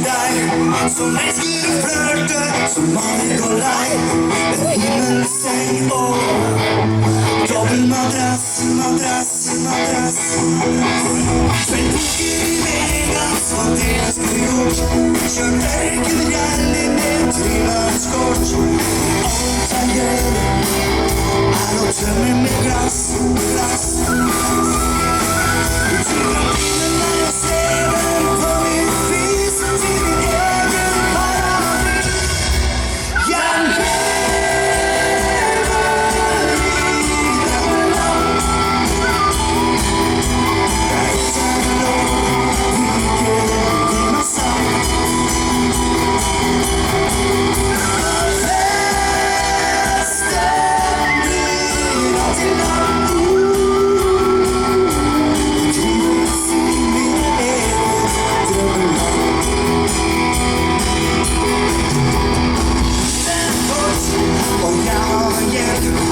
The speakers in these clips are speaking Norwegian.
deg som elsker å flørte, som aldri går lei. En himmelseng og dobbeltmadrass, madrass, madrass. Spill poker i Vegas, hva dere skulle gjort. Kjørt ørken rally med trylleskort. Alt jeg gjør er å tømme med glass, glass. Du tror at tiden er å se den på min fys til min egen paraply. Jeg lever i drømmeland. Jeg tar lov, ikke i meg selv. Festen blir alltid lang.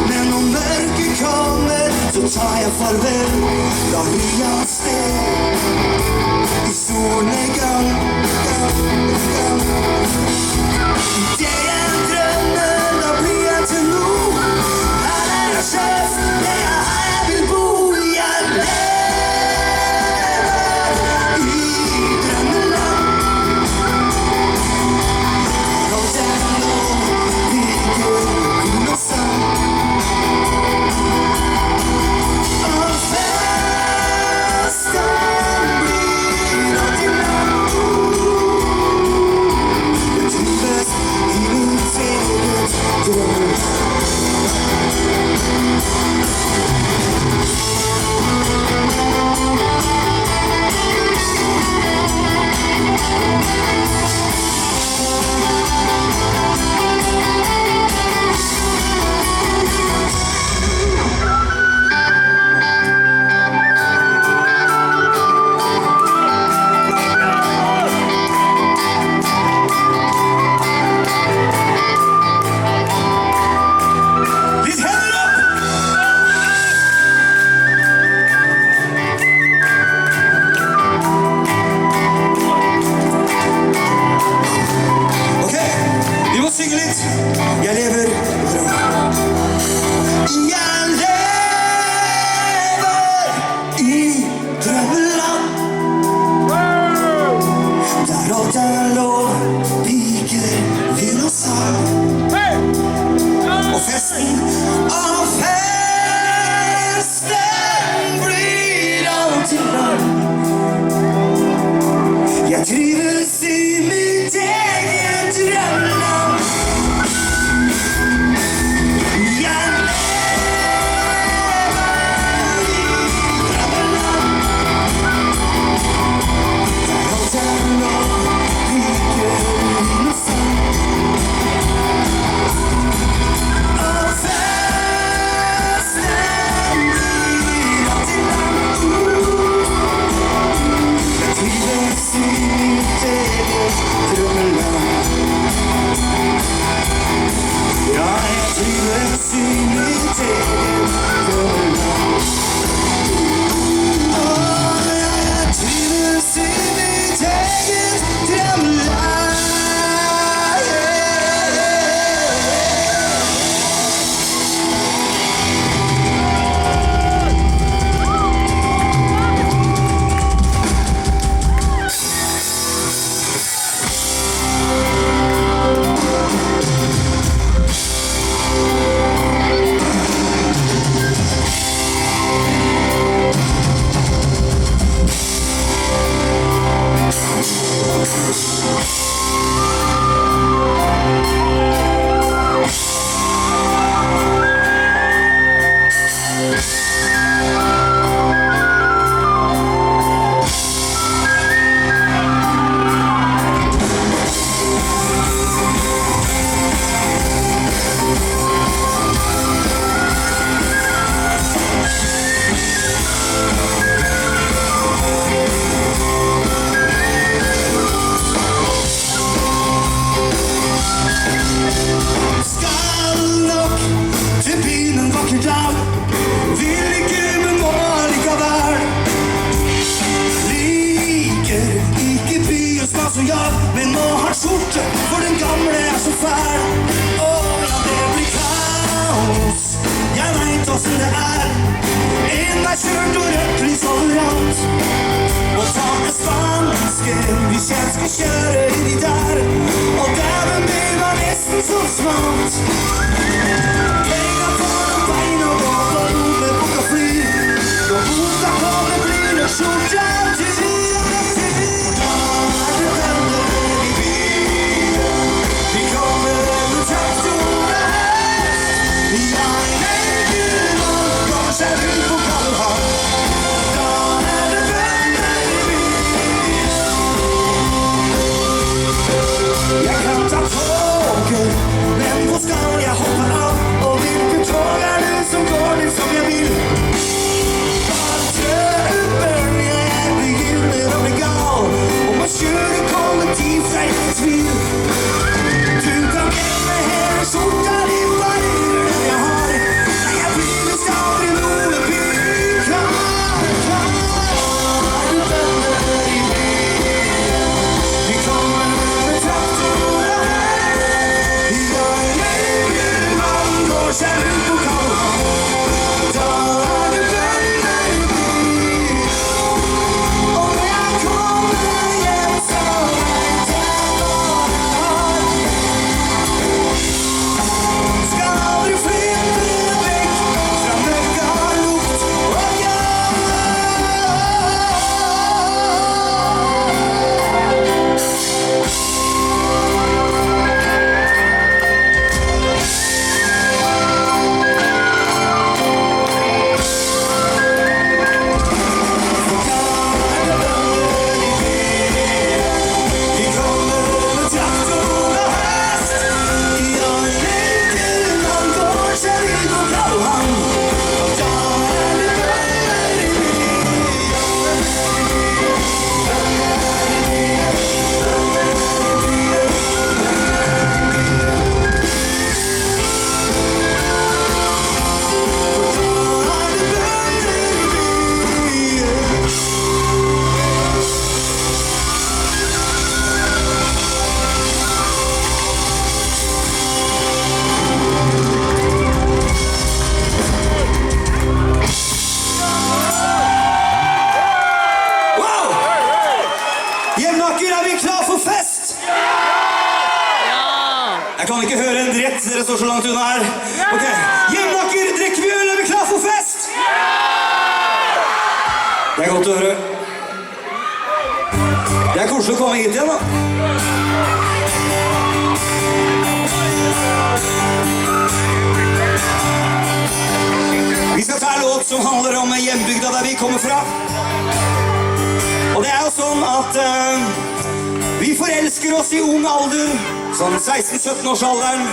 Men om mørket kommer, så tar jeg farvel. Da gir jeg av sted i solnedgang, gang. I det jeg drømmer, da blir jeg til noe. Her er jeg sjef, det er her jeg vil bo. Jeg lever i drømmeland. Alt jeg nå liker kun og sang. Jeg lever i drømmeland. Jeg lever i drømmeland. Der alt er lov, piker, vin og sang. Og festen blir alltid lang. Jeg trives i mitt eget drømmeland. ja, men nå har skjorte, for den gamle så fæl. Ja, det blir kaos, jeg vet hvordan det En vei kjørt og rødt lys overalt. Og taket spanske, hvis jeg skal kjøre inni der. Og dæven, det var nesten så smalt. Penga på noen bein og gå på med boka fly. Og bota kommer blir når skjorta til. Jeg kan ikke høre en dritt, dere står så langt unna her. Ok, Jevnaker, drikker vi øl, er vi klar for fest? Det er godt å høre. Det er koselig å komme hit igjen, da. Vi skal ta en låt som handler om hjembygda der vi kommer fra. Og det er jo sånn at vi forelsker oss i ung alder, sånn 16-17 års alderen.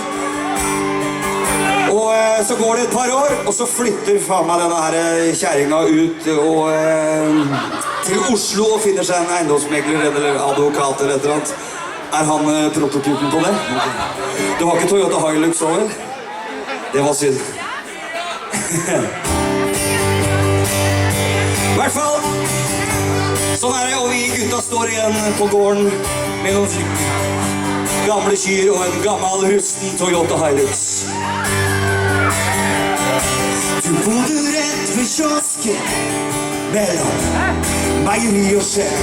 Og så går det et par år, og så flytter faen meg denne her kjæringa ut til Oslo og finner seg en eiendomsmegler eller advokat eller et eller annet. Er han prototypen på det? Du har ikke Toyota Hilux over? Det var synd. I hvert fall, sånn er det, og vi gutta står igjen på gården med noen gamle kyr og en gammel rusten Toyota Hilux. Du bodde rett ved kiosken mellom meieri og skjell.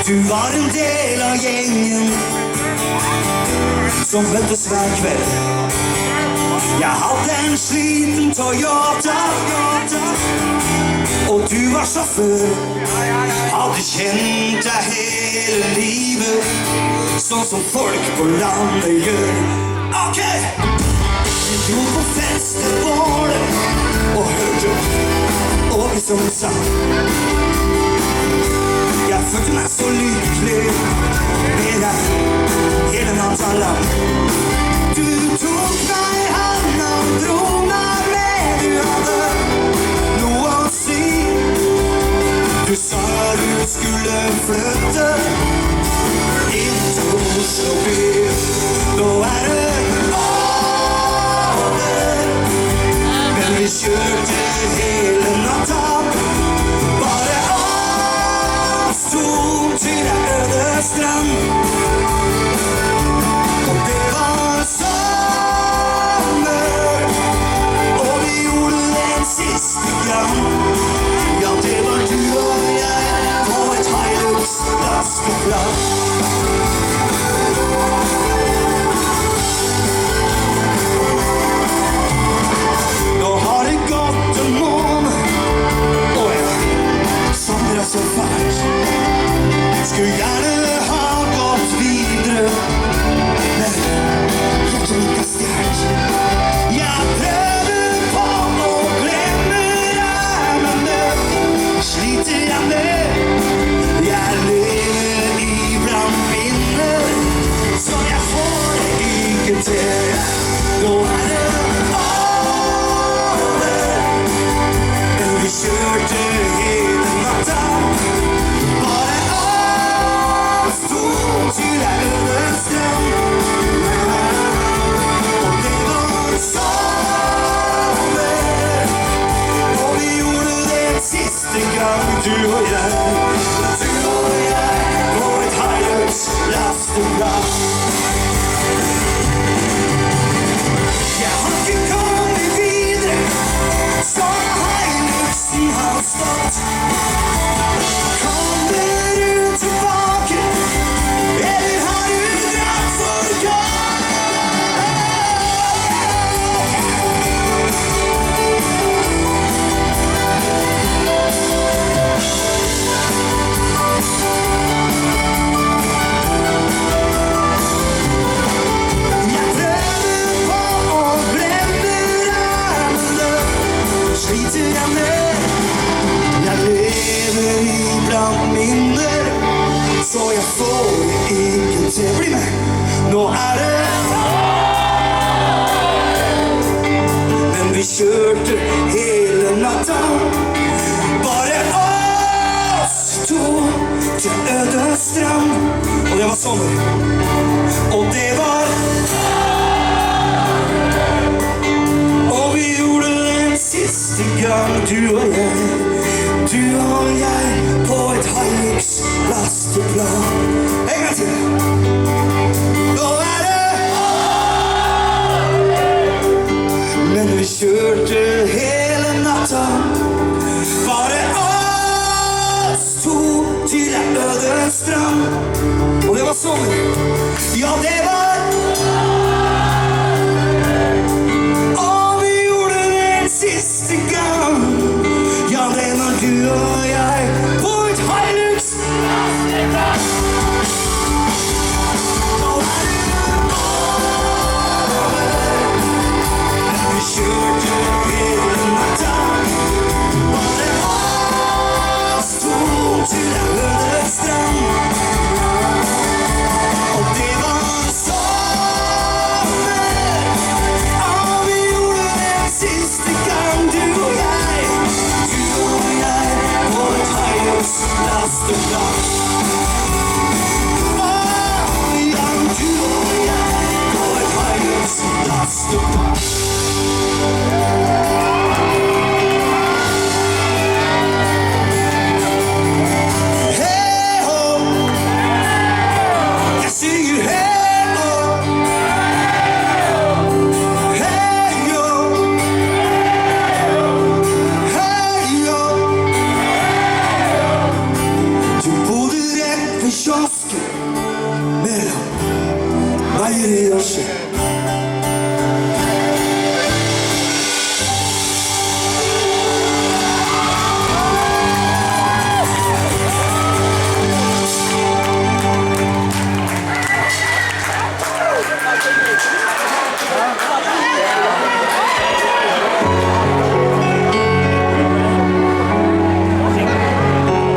Du var en del av gjengen som møttes hver kveld. Jeg hadde en sliten Toyota, og du var sjåfør. Hadde kjent deg hele livet, sånn som folk på landet gjør. Ok! Vi dro på festebålet og hørte Åge som sang. Jeg følte meg så lykkelig med deg hele natta lang. Du tok meg i handa og dro meg med. Du hadde noe å si. Du sa du skulle flytte inn til Oslo by. Nå er det over, men vi kjørte hele natta. Bare oss to til det øde. sommer. Og det var Og vi gjorde det en siste gang, du og jeg.